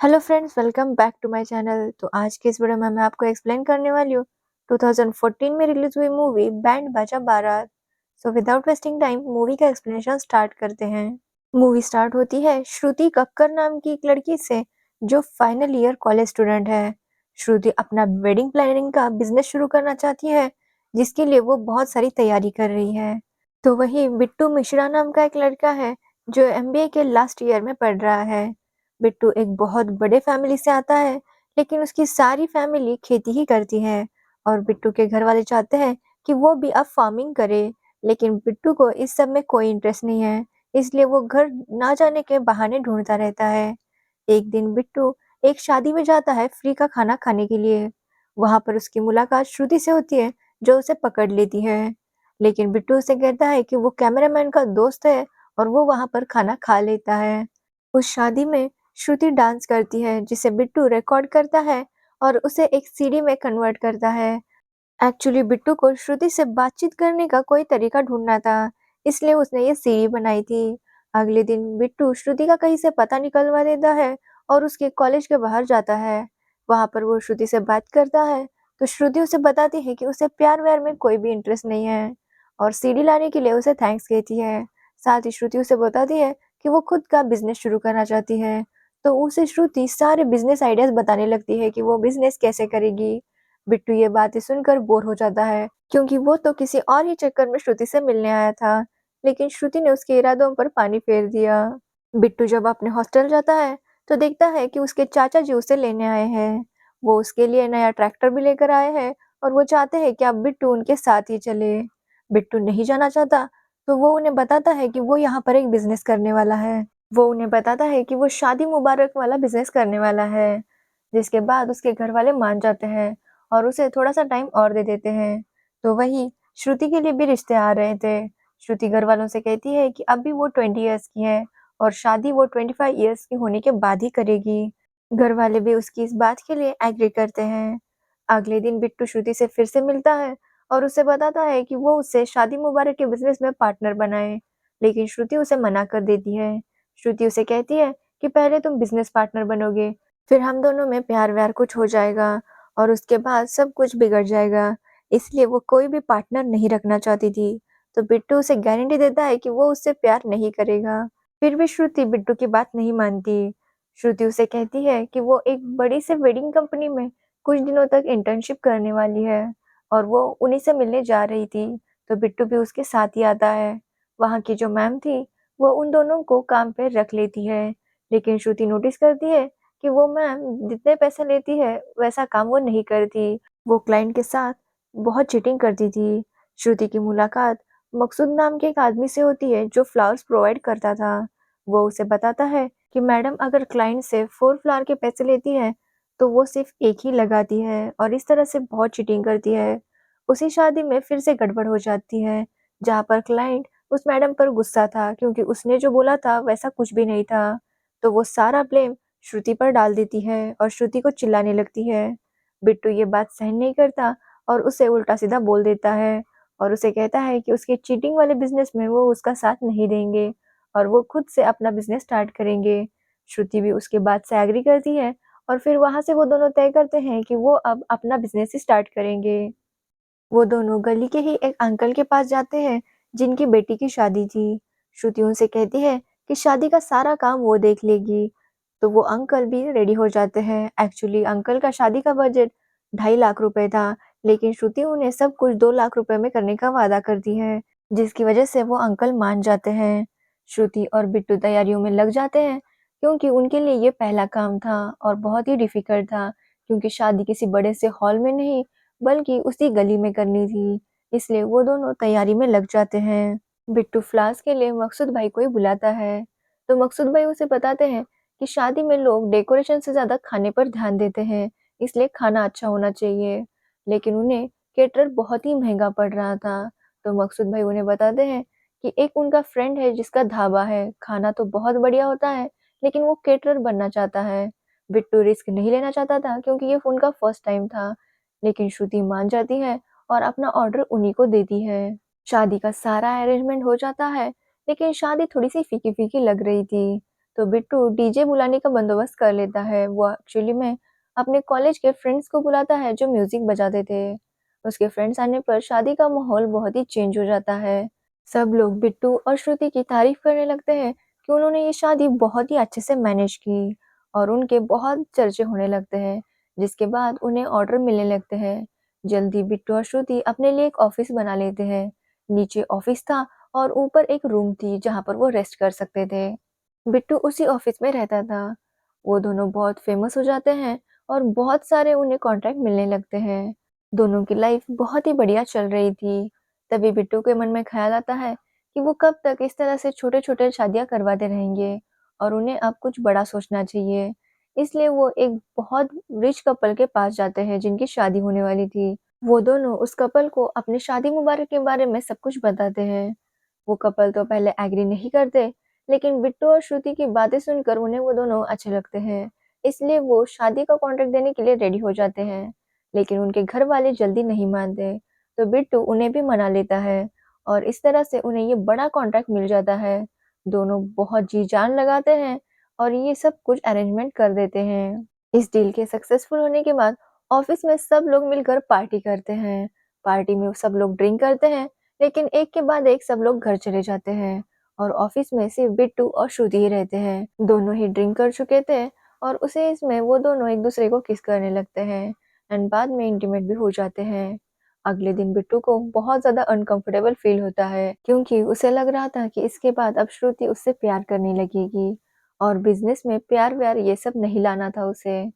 Hello friends, welcome back to my channel. तो आज के इस वीडियो में मैं आपको एक्सप्लेन करने वाली हूँ 2014 में रिलीज हुई मूवी बैंड बाजा बारात। So without wasting time movie का एक्सप्लेनेशन स्टार्ट करते हैं। मूवी स्टार्ट होती है श्रुति कक्कर नाम की एक लड़की से जो फाइनल ईयर कॉलेज स्टूडेंट है। श्रुति अपना वेडिंग प्लानिंग का बिजनेस शुरू करना चाहती है, जिसके लिए वो बहुत सारी तैयारी कर रही है। तो वही बिट्टू मिश्रा नाम का एक लड़का है जो एमबीए के लास्ट ईयर में पढ़ रहा है। बिट्टू एक बहुत बड़े फैमिली से आता है, लेकिन उसकी सारी फैमिली खेती ही करती है और बिट्टू के घर वाले चाहते हैं कि वो भी अब फार्मिंग करे, लेकिन बिट्टू को इस सब में कोई इंटरेस्ट नहीं है, इसलिए वो घर ना जाने के बहाने ढूंढता रहता है। एक दिन बिट्टू एक शादी में जाता है फ्री का खाना खाने के लिए। वहां पर उसकी मुलाकात श्रुति से होती है जो उसे पकड़ लेती है, लेकिन बिट्टू उसे कहता है कि वो कैमरामैन का दोस्त है और वो वहां पर खाना खा लेता है। उस शादी में श्रुति डांस करती है जिसे बिट्टू रिकॉर्ड करता है और उसे एक सीडी में कन्वर्ट करता है। एक्चुअली बिट्टू को श्रुति से बातचीत करने का कोई तरीका ढूंढना था, इसलिए उसने ये सीडी बनाई थी। अगले दिन बिट्टू श्रुति का कहीं से पता निकलवा देता है और उसके कॉलेज के बाहर जाता है। वहां पर वो श्रुति से बात करता है तो श्रुति उसे बताती है कि उसे प्यार व्यार में कोई भी इंटरेस्ट नहीं है और सीडी लाने के लिए उसे थैंक्स कहती है। साथ ही श्रुति उसे बताती है कि वो खुद का बिजनेस शुरू करना चाहती है। तो उसे श्रुति सारे बिजनेस आइडियाज बताने लगती है कि वो बिजनेस कैसे करेगी। बिट्टू ये बातें सुनकर बोर हो जाता है, क्योंकि वो तो किसी और ही चक्कर में श्रुति से मिलने आया था, लेकिन श्रुति ने उसके इरादों पर पानी फेर दिया। बिट्टू जब अपने हॉस्टल जाता है तो देखता है कि उसके चाचा जी उसे लेने आए हैं। वो उसके लिए नया ट्रैक्टर भी लेकर आए हैं और वो चाहते हैं कि अब बिट्टू उनके साथ ही चले। बिट्टू नहीं जाना चाहता, तो वो उन्हें बताता है कि वो यहाँ पर एक बिजनेस करने वाला है। वो उन्हें बताता है कि वो शादी मुबारक वाला बिजनेस करने वाला है, जिसके बाद उसके घर वाले मान जाते हैं और उसे थोड़ा-सा टाइम और दे देते हैं। तो वही श्रुति के लिए भी रिश्ते आ रहे थे। श्रुति घर वालों से कहती है कि अभी वो 20 इयर्स की है और शादी वो 25 इयर्स की होने के बाद ही करेगी। घर वाले भी उसकी इस बात के लिए एग्री करते हैं। अगले दिन बिट्टू श्रुति से फिर से मिलता है और उसे बताता है कि वो उसे शादी मुबारक के बिजनेस में पार्टनर बनाए, लेकिन श्रुति उसे मना कर देती है। श्रुति उसे कहती है कि पहले तुम बिजनेस पार्टनर बनोगे, फिर हम दोनों में प्यार-व्यार कुछ हो जाएगा और उसके बाद सब कुछ बिगड़ जाएगा। इसलिए वो कोई भी पार्टनर नहीं रखना चाहती थी। तो बिट्टू उसे गारंटी देता है कि वो उससे प्यार नहीं करेगा। फिर भी श्रुति बिट्टू की बात नहीं मानती। श्रुति उसे कहती है कि वो एक बड़ी से वेडिंग कंपनी में कुछ दिनों तक इंटर्नशिप करने वाली है और वो उन्हीं से मिलने जा रही थी। तो बिट्टू भी उसके साथ ही आता है। वहाँ की जो मैम थी वो उन दोनों को काम पे रख लेती है, लेकिन श्रुति नोटिस करती है कि वो मैम जितने पैसे लेती है वैसा काम वो नहीं करती। वो क्लाइंट के साथ बहुत चीटिंग करती थी। श्रुति की मुलाकात मकसूद नाम के एक आदमी से होती है जो फ्लावर्स प्रोवाइड करता था। वो उसे बताता है कि मैडम अगर क्लाइंट से 4 फ्लावर के पैसे लेती है तो वो सिर्फ एक ही लगाती है और इस तरह से बहुत चीटिंग करती है। उसी शादी में फिर से गड़बड़ हो जाती है, जहाँ पर क्लाइंट उस मैडम पर गुस्सा था क्योंकि उसने जो बोला था वैसा कुछ भी नहीं था। तो वो सारा ब्लेम श्रुति पर डाल देती है और श्रुति को चिल्लाने लगती है। बिट्टू ये बात सहन नहीं करता और उसे उल्टा-सीधा बोल देता है और उसे कहता है कि उसके चीटिंग वाले बिज़नेस में वो उसका साथ नहीं देंगे और वो खुद से अपना बिज़नेस स्टार्ट करेंगे। श्रुति भी उसके बात से एग्री करती है और फिर वहाँ से वो दोनों तय करते हैं कि वो अब अपना बिज़नेस ही स्टार्ट करेंगे। वो दोनों गली के ही एक अंकल के पास जाते हैं जिनकी बेटी की शादी थी। श्रुति उनसे कहती है कि शादी का सारा काम वो देख लेगी, तो वो अंकल भी रेडी हो जाते हैं। एक्चुअली अंकल का शादी का बजट 2.5 लाख रुपए था, लेकिन श्रुति उन्हें सब कुछ 2 लाख रुपए में करने का वादा करती है, जिसकी वजह से वो अंकल मान जाते हैं। श्रुति और बिट्टू तैयारियों में लग जाते हैं, क्योंकि उनके लिए ये पहला काम था और बहुत ही डिफिकल्ट था, क्योंकि शादी किसी बड़े से हॉल में नहीं बल्कि उसी गली में करनी थी, इसलिए वो दोनों तैयारी में लग जाते हैं। बिट्टू फ्लावर्स के लिए मकसूद भाई को ही बुलाता है, तो मकसूद भाई उसे बताते हैं कि शादी में लोग डेकोरेशन से ज़्यादा खाने पर ध्यान देते हैं, इसलिए खाना अच्छा होना चाहिए। लेकिन उन्हें केटरर बहुत ही महँगा पड़ रहा था, तो मकसूद भाई उन्हें बताते हैं कि एक उनका फ्रेंड है जिसका ढाबा है, खाना तो बहुत बढ़िया होता है, लेकिन वो केटरर बनना चाहता है। बिट्टू रिस्क नहीं लेना चाहता था क्योंकि ये उनका फर्स्ट टाइम था, लेकिन श्रुति मान जाती है और अपना ऑर्डर उन्हीं को देती है। शादी का सारा अरेंजमेंट हो जाता है, लेकिन शादी थोड़ी सी फीकी-फीकी लग रही थी। तो बिट्टू डीजे बुलाने का बंदोबस्त कर लेता है। वो एक्चुअली में अपने कॉलेज के फ्रेंड्स को बुलाता है जो म्यूज़िक बजाते थे। उसके फ्रेंड्स आने पर शादी का माहौल बहुत ही चेंज हो जाता है। सब लोग बिट्टू और श्रुति की तारीफ़ करने लगते हैं कि उन्होंने ये शादी बहुत ही अच्छे से मैनेज की और उनके बहुत चर्चे होने लगते हैं, जिसके बाद उन्हें ऑर्डर मिलने लगते हैं। जल्दी बिट्टू और श्रुति अपने लिए एक ऑफ़िस बना लेते हैं। नीचे ऑफ़िस था और ऊपर एक रूम थी जहाँ पर वो रेस्ट कर सकते थे। बिट्टू उसी ऑफिस में रहता था। वो दोनों बहुत फेमस हो जाते हैं और बहुत सारे उन्हें कॉन्ट्रैक्ट मिलने लगते हैं। दोनों की लाइफ बहुत ही बढ़िया चल रही थी। तभी बिट्टू के मन में ख़्याल आता है कि वो कब तक इस तरह से छोटे-छोटे शादियाँ करवाते रहेंगे और उन्हें अब कुछ बड़ा सोचना चाहिए। इसलिए वो एक बहुत रिच कपल के पास जाते हैं जिनकी शादी होने वाली थी। वो दोनों उस कपल को अपनी शादी मुबारक के बारे में सब कुछ बताते हैं। वो कपल तो पहले एग्री नहीं करते, लेकिन बिट्टू और श्रुति की बातें सुनकर उन्हें वो दोनों अच्छे लगते हैं। इसलिए वो शादी का कॉन्ट्रैक्ट देने के लिए रेडी हो जाते हैं। लेकिन उनके घर वाले जल्दी नहीं मानते, तो बिट्टू उन्हें भी मना लेता है और इस तरह से उन्हें ये बड़ा कॉन्ट्रैक्ट मिल जाता है। दोनों बहुत जी-जान लगाते हैं और ये सब कुछ अरेंजमेंट कर देते हैं। इस डील के सक्सेसफुल होने के बाद ऑफिस में सब लोग मिलकर पार्टी करते हैं। पार्टी में सब लोग ड्रिंक करते हैं, लेकिन एक के बाद एक सब लोग घर चले जाते हैं और ऑफिस में सिर्फ बिट्टू और श्रुति ही रहते हैं। दोनों ही ड्रिंक कर चुके थे और उसे इसमें वो दोनों एक दूसरे को किस करने लगते हैं एंड बाद में इंटीमेट भी हो जाते हैं। अगले दिन बिट्टू को बहुत ज़्यादा अनकंफर्टेबल फील होता है क्योंकि उसे लग रहा था कि इसके बाद अब श्रुति उससे प्यार करने लगेगी और बिज़नेस में प्यार-व्यार ये सब नहीं लाना था उसे,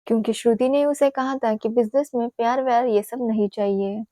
क्योंकि श्रुति ने उसे कहा था कि बिज़नेस में प्यार-व्यार ये सब नहीं चाहिए।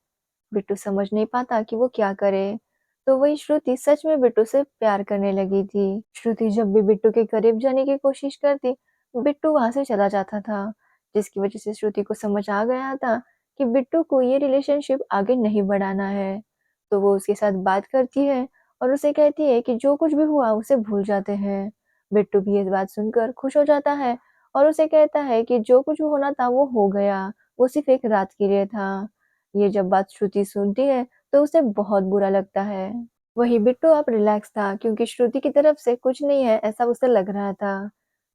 बिट्टू समझ नहीं पाता कि वो क्या करे, तो वही श्रुति सच में बिट्टू से प्यार करने लगी थी। श्रुति जब भी बिट्टू के करीब जाने की कोशिश करती, बिट्टू वहाँ से चला जाता था, जिसकी वजह से श्रुति को समझ आ गया था कि बिट्टू को ये रिलेशनशिप आगे नहीं बढ़ाना है। तो वो उसके साथ बात करती है और उसे कहती है कि जो कुछ भी हुआ उसे भूल जाते हैं। बिट्टू भी ये बात सुनकर खुश हो जाता है और उसे कहता है कि जो कुछ होना था वो हो गया, वो सिर्फ एक रात के लिए था। ये जब बात श्रुति सुनती है तो उसे बहुत बुरा लगता है। वहीं बिट्टू अब रिलैक्स था क्योंकि श्रुति की तरफ से कुछ नहीं है ऐसा उसे लग रहा था।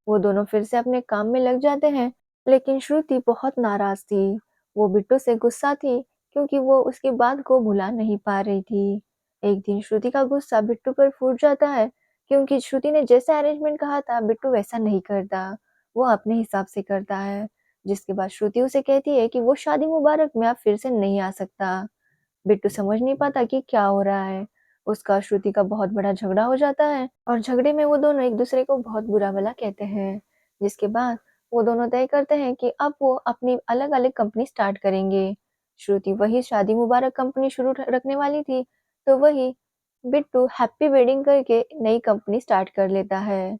वो दोनों फिर से अपने काम में लग जाते हैं, लेकिन श्रुति बहुत नाराज थी। वो बिट्टू से गुस्सा थी क्योंकि वो उसकी बात को भुला नहीं पा रही थी। एक दिन श्रुति का गुस्सा बिट्टू पर फूट जाता है क्योंकि श्रुति ने जैसा अरेंजमेंट कहा था बिट्टू वैसा नहीं करता। वो अपने हिसाब से करता है, जिसके बाद श्रुति उसे कहती है कि वो शादी मुबारक में अब फिर से नहीं आ सकता। बिट्टू समझ नहीं पाता कि क्या हो रहा है। उसका श्रुति का बहुत बड़ा झगड़ा हो जाता है और झगड़े में वो दोनों एक दूसरे को बहुत बुरा-भला कहते हैं। जिसके बाद वो दोनों तय करते हैं कि अब वो अपनी अलग-अलग कंपनी स्टार्ट करेंगे। श्रुति वही शादी मुबारक कंपनी शुरू रखने वाली थी, तो वही बिट्टू हैप्पी वेडिंग करके नई कंपनी स्टार्ट कर लेता है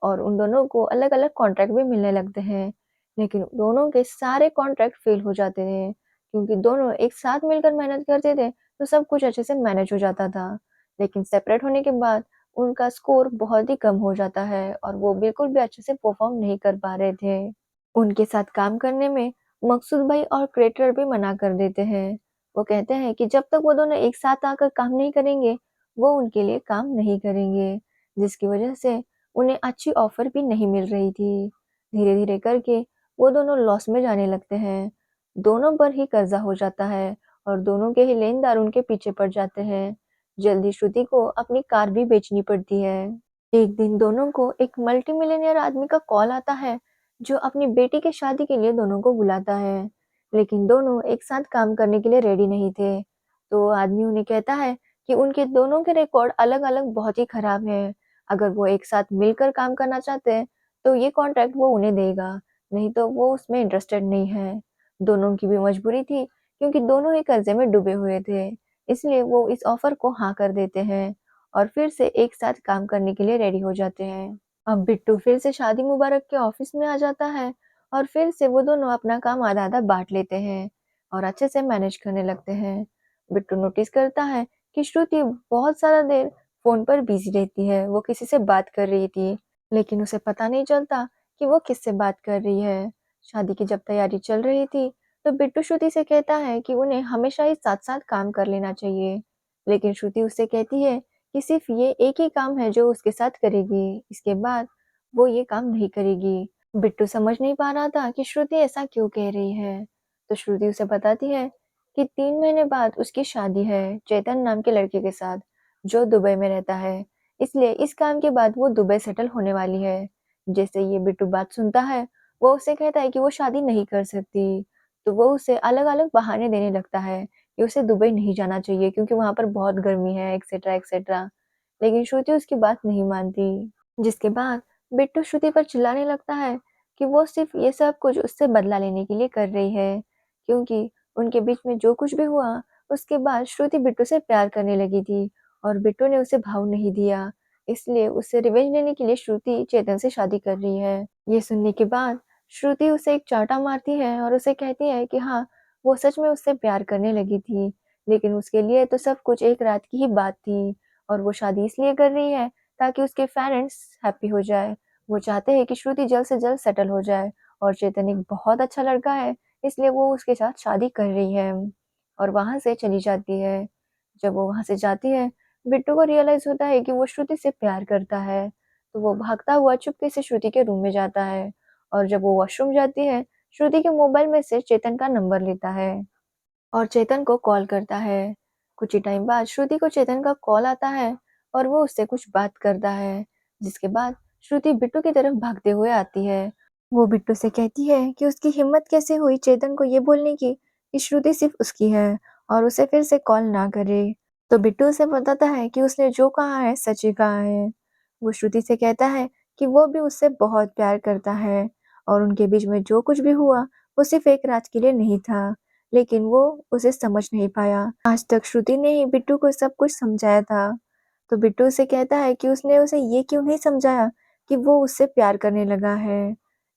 और उन दोनों को अलग-अलग कॉन्ट्रैक्ट भी मिलने लगते हैं। लेकिन दोनों के सारे कॉन्ट्रैक्ट फेल हो जाते हैं क्योंकि दोनों एक साथ मिलकर मेहनत करते थे, तो सब कुछ अच्छे से मैनेज हो जाता था। लेकिन सेपरेट होने के बाद उनका स्कोर बहुत ही कम हो जाता है और वो बिल्कुल भी अच्छे से परफ़ॉर्म नहीं कर पा रहे थे। उनके साथ काम करने में मकसूद भाई और क्रिएटर भी मना कर देते हैं। वो कहते हैं कि जब तक वो दोनों एक साथ आकर काम नहीं करेंगे, वो उनके लिए काम नहीं करेंगे, जिसकी वजह से उन्हें अच्छी ऑफ़र भी नहीं मिल रही थी। धीरे-धीरे करके वो दोनों लॉस में जाने लगते हैं। दोनों पर ही कर्जा हो जाता है और दोनों के ही लेनदार उनके पीछे पड़ जाते हैं। जल्दी श्रुति को अपनी कार भी बेचनी पड़ती है। एक दिन दोनों को एक मल्टी मिलियनेयर आदमी का कॉल आता है, जो अपनी बेटी की शादी के लिए दोनों को बुलाता है। लेकिन दोनों एक साथ काम करने के लिए रेडी नहीं थे। तो आदमी उन्हें कहता है कि उनके दोनों के रिकॉर्ड अलग-अलग बहुत ही खराब हैं। अगर वो एक साथ मिलकर काम करना चाहते हैं, तो ये कॉन्ट्रैक्ट वो उन्हें देगा, नहीं तो वो उसमें इंटरेस्टेड नहीं है। दोनों की भी मजबूरी थी क्योंकि दोनों ही कर्जे में डूबे हुए थे। इसलिए वो इस ऑफर को हाँ कर देते हैं और फिर से एक साथ काम करने के लिए रेडी हो जाते हैं। अब बिट्टू फिर से शादी मुबारक के ऑफिस में आ जाता है और फिर से वो दोनों अपना काम आधा-आधा बाँट लेते हैं और अच्छे से मैनेज करने लगते हैं। बिट्टू नोटिस करता है कि श्रुति बहुत सारा देर फ़ोन पर बिज़ी रहती है। वो किसी से बात कर रही थी, लेकिन उसे पता नहीं चलता कि वो किससे बात कर रही है। शादी की जब तैयारी चल रही थी, तो बिट्टू श्रुति से कहता है कि उन्हें हमेशा ही साथ-साथ काम कर लेना चाहिए। लेकिन श्रुति उससे कहती है कि सिर्फ ये एक ही काम है जो उसके साथ करेगी। इसके बाद वो ये काम नहीं करेगी। बिट्टू समझ नहीं पा रहा था कि श्रुति ऐसा क्यों कह रही है। तो श्रुति उसे बताती है कि 3 महीने बाद उसकी शादी है चेतन नाम के लड़के के साथ, जो दुबई में रहता है। इसलिए इस काम के बाद वो दुबई सेटल होने वाली है। जैसे ये बिट्टू बात सुनता है, वो उसे कहता है कि वो शादी नहीं कर सकती। तो वो उसे अलग-अलग बहाने देने लगता है कि उसे दुबई नहीं जाना चाहिए क्योंकि वहाँ पर बहुत गर्मी है एक्सेट्रा एक्सेट्रा। लेकिन श्रुति उसकी बात नहीं मानती। जिसके बाद बिट्टू श्रुति पर चिल्लाने लगता है कि वो सिर्फ ये सब कुछ उससे बदला लेने के लिए कर रही है, क्योंकि उनके बीच में जो कुछ भी हुआ उसके बाद श्रुति बिट्टू से प्यार करने लगी थी और बिट्टू ने उसे भाव नहीं दिया। इसलिए उससे रिवेंज लेने के लिए श्रुति चेतन से शादी कर रही है। ये सुनने के बाद श्रुति उसे एक चांटा मारती है और उसे कहती है कि हाँ, वो सच में उससे प्यार करने लगी थी, लेकिन उसके लिए तो सब कुछ एक रात की ही बात थी और वो शादी इसलिए कर रही है ताकि उसके पेरेंट्स हैप्पी हो जाए। वो चाहते हैं कि श्रुति जल्द से जल्द सेटल हो जाए और चेतन एक बहुत अच्छा लड़का है, इसलिए वो उसके साथ शादी कर रही है और वहाँ से चली जाती है। जब वो वहाँ से जाती है, बिट्टू को रियलाइज़ होता है कि वो श्रुति से प्यार करता है, तो वो भागता हुआ चुपके से श्रुति के रूम में जाता है और जब वो वॉशरूम जाती है, श्रुति के मोबाइल में से चेतन का नंबर लेता है और चेतन को कॉल करता है। कुछ ही टाइम बाद श्रुति को चेतन का कॉल आता है और वो उससे कुछ बात करता है, जिसके बाद श्रुति बिट्टू की तरफ भागते हुए आती है। वो बिट्टू से कहती है कि उसकी हिम्मत कैसे हुई चेतन को ये बोलने की कि श्रुति सिर्फ उसकी है और उसे फिर से कॉल ना करे। तो बिट्टू उसे बताता है कि उसने जो कहा है सच ही कहा है। वो श्रुति से कहता है कि वो भी उससे बहुत प्यार करता है और उनके बीच में जो कुछ भी हुआ वो सिर्फ एक रात के लिए नहीं था, लेकिन वो उसे समझ नहीं पाया। आज तक श्रुति ने ही बिट्टू को सब कुछ समझाया था। तो बिट्टू उसे कहता है कि उसने उसे ये क्यों नहीं समझाया कि वो उससे प्यार करने लगा है।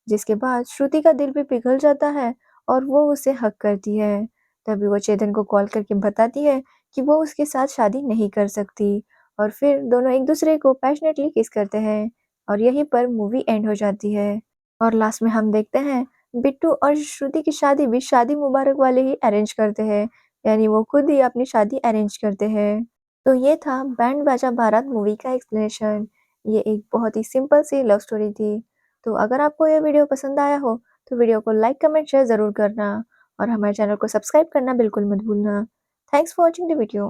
जिसके बाद श्रुति का दिल भी पिघल जाता है और वो उसे हग करती है। तभी वो चेतन को कॉल करके बताती है कि वो उसके साथ शादी नहीं कर सकती और फिर दोनों एक दूसरे को पैशनेटली किस करते हैं और यहीं पर मूवी एंड हो जाती है। और लास्ट में हम देखते हैं बिट्टू और श्रुति की शादी भी शादी मुबारक वाले ही अरेंज करते हैं, यानी वो खुद ही अपनी शादी अरेंज करते हैं। तो ये था बैंड बाजा बारात मूवी का एक्सप्लेनेशन। ये एक बहुत ही सिंपल सी लव स्टोरी थी। तो अगर आपको ये वीडियो पसंद आया हो तो वीडियो को लाइक कमेंट शेयर ज़रूर करना और हमारे चैनल को सब्सक्राइब करना बिल्कुल मत भूलना। Thanks for watching the video.